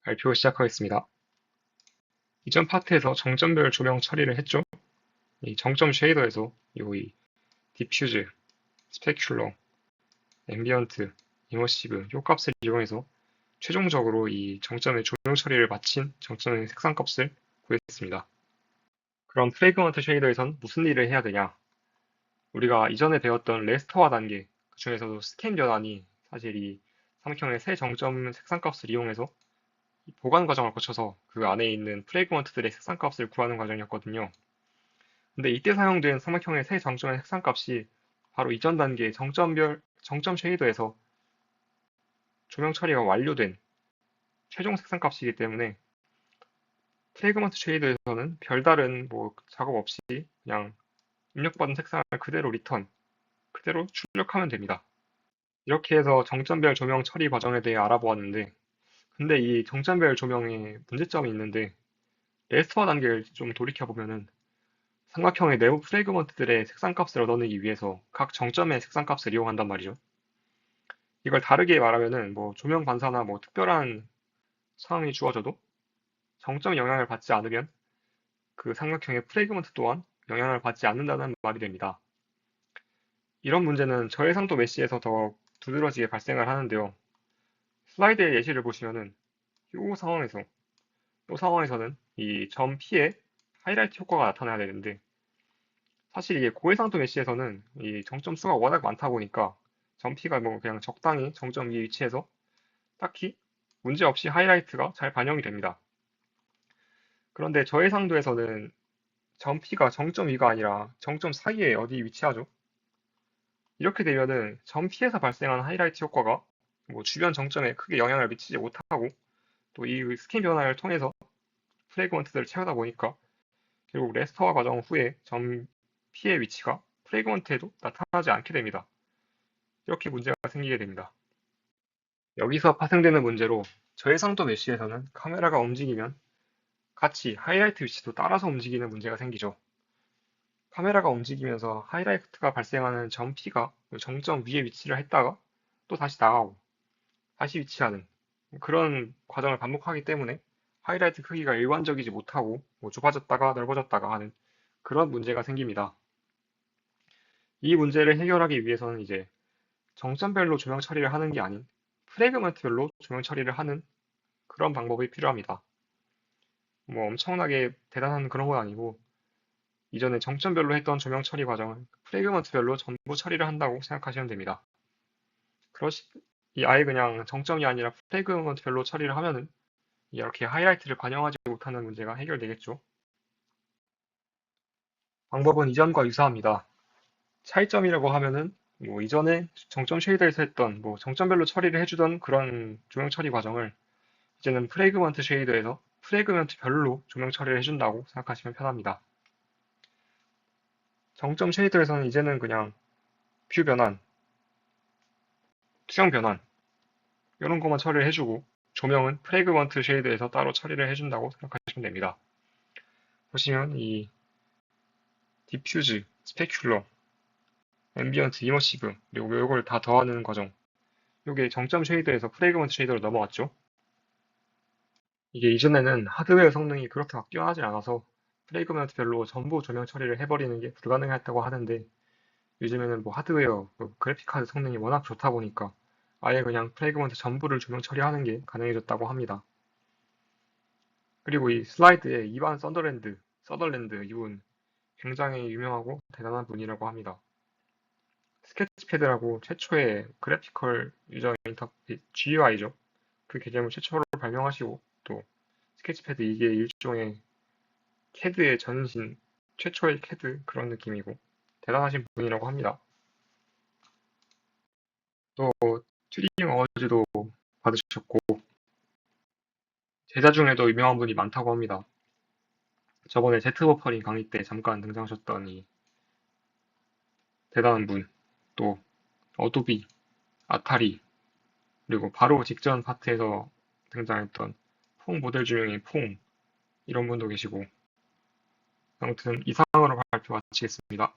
발표 시작하겠습니다. 이전 파트에서 정점별 조명 처리를 했죠. 이 정점 쉐이더에서 이 디퓨즈, 스페큘러, 앰비언트, 이머시브 요 값을 이용해서 최종적으로 이 정점의 조명 처리를 마친 정점의 색상 값을 구했습니다. 그럼 프레그먼트 쉐이더에선 무슨 일을 해야 되냐? 우리가 이전에 배웠던 레스터화 단계, 그 중에서도 스캔 변환이 사실 이 삼각형의 새 정점 색상 값을 이용해서 보관 과정을 거쳐서 그 안에 있는 프레그먼트들의 색상 값을 구하는 과정이었거든요. 근데 이때 사용된 삼각형의 새 정점의 색상 값이 바로 이전 단계의 정점 쉐이더에서 조명 처리가 완료된 최종 색상 값이기 때문에 프레그먼트 쉐이더에서는 별다른 작업 없이 그냥 입력받은 색상을 그대로 그대로 출력하면 됩니다. 이렇게 해서 정점별 조명 처리 과정에 대해 알아보았는데, 근데 이 정점별 조명에 문제점이 있는데, 레스터화 단계를 좀 돌이켜보면은 삼각형의 내부 프레그먼트들의 색상값을 얻어내기 위해서 각 정점의 색상값을 이용한단 말이죠. 이걸 다르게 말하면은 조명 반사나 특별한 상황이 주어져도 정점 영향을 받지 않으면 그 삼각형의 프레그먼트 또한 영향을 받지 않는다는 말이 됩니다. 이런 문제는 저해상도 메시에서 더 두드러지게 발생을 하는데요. 슬라이드의 예시를 보시면은 이 상황에서는 이 점 P에 하이라이트 효과가 나타나야 되는데, 사실 이게 고해상도 메시에서는 이 정점 수가 워낙 많다 보니까 점 P가 그냥 적당히 정점 위에 위치해서 딱히 문제 없이 하이라이트가 잘 반영이 됩니다. 그런데 저해상도에서는 점 P가 정점 위가 아니라 정점 사이에 어디 위치하죠? 이렇게 되면은 점 P에서 발생한 하이라이트 효과가 주변 정점에 크게 영향을 미치지 못하고 또 이 스캔 변화를 통해서 프레그먼트들을 채우다 보니까 결국 레스터화 과정 후에 점 P의 위치가 프레그먼트에도 나타나지 않게 됩니다. 이렇게 문제가 생기게 됩니다. 여기서 파생되는 문제로 저해상도 메쉬에서는 카메라가 움직이면 같이 하이라이트 위치도 따라서 움직이는 문제가 생기죠. 카메라가 움직이면서 하이라이트가 발생하는 점 P가 정점 위에 위치를 했다가 또 다시 나가고 다시 위치하는 그런 과정을 반복하기 때문에 하이라이트 크기가 일관적이지 못하고 좁아졌다가 넓어졌다가 하는 그런 문제가 생깁니다. 이 문제를 해결하기 위해서는 이제 정점별로 조명 처리를 하는 게 아닌 프레그먼트별로 조명 처리를 하는 그런 방법이 필요합니다. 엄청나게 대단한 그런 건 아니고 이전에 정점별로 했던 조명 처리 과정을 프레그먼트별로 전부 처리를 한다고 생각하시면 됩니다. 이 아예 그냥 정점이 아니라 프레그먼트별로 처리를 하면은 이렇게 하이라이트를 반영하지 못하는 문제가 해결되겠죠. 방법은 이전과 유사합니다. 차이점이라고 하면은 이전에 정점 쉐이더에서 했던 정점별로 처리를 해주던 그런 조명 처리 과정을 이제는 프레그먼트 쉐이더에서 프레그먼트별로 조명 처리를 해준다고 생각하시면 편합니다. 정점 쉐이더에서는 이제는 그냥 뷰 변환, 투영 변환 이런 것만 처리를 해주고 조명은 프레그먼트 쉐이드에서 따로 처리를 해준다고 생각하시면 됩니다. 보시면 이 디퓨즈, 스페큘러, 앰비언트, 이머시브 그리고 이걸 다 더하는 과정 이게 정점 쉐이드에서 프레그먼트 쉐이드로 넘어왔죠. 이게 이전에는 하드웨어 성능이 그렇게 막 뛰어나지 않아서 프레그먼트별로 전부 조명 처리를 해버리는 게 불가능했다고 하는데 요즘에는 하드웨어, 그래픽 카드 성능이 워낙 좋다 보니까 아예 그냥 프레그먼트 전부를 조명 처리하는 게 가능해졌다고 합니다. 그리고 이 슬라이드에 이반 서덜랜드 이분 굉장히 유명하고 대단한 분이라고 합니다. 스케치패드라고 최초의 그래피컬 유저 인터페이스 GUI죠. 그 개념을 최초로 발명하시고 또 스케치패드 이게 일종의 CAD의 전신, 최초의 CAD 그런 느낌이고 대단하신 분이라고 합니다. 또 튜링 어워즈도 받으셨고 제자 중에도 유명한 분이 많다고 합니다. 저번에 제트버퍼링 강의 때 잠깐 등장하셨던 이 대단한 분, 또 어도비, 아타리, 그리고 바로 직전 파트에서 등장했던 퐁 모델 중의 퐁 이런 분도 계시고 아무튼 이상으로 발표 마치겠습니다.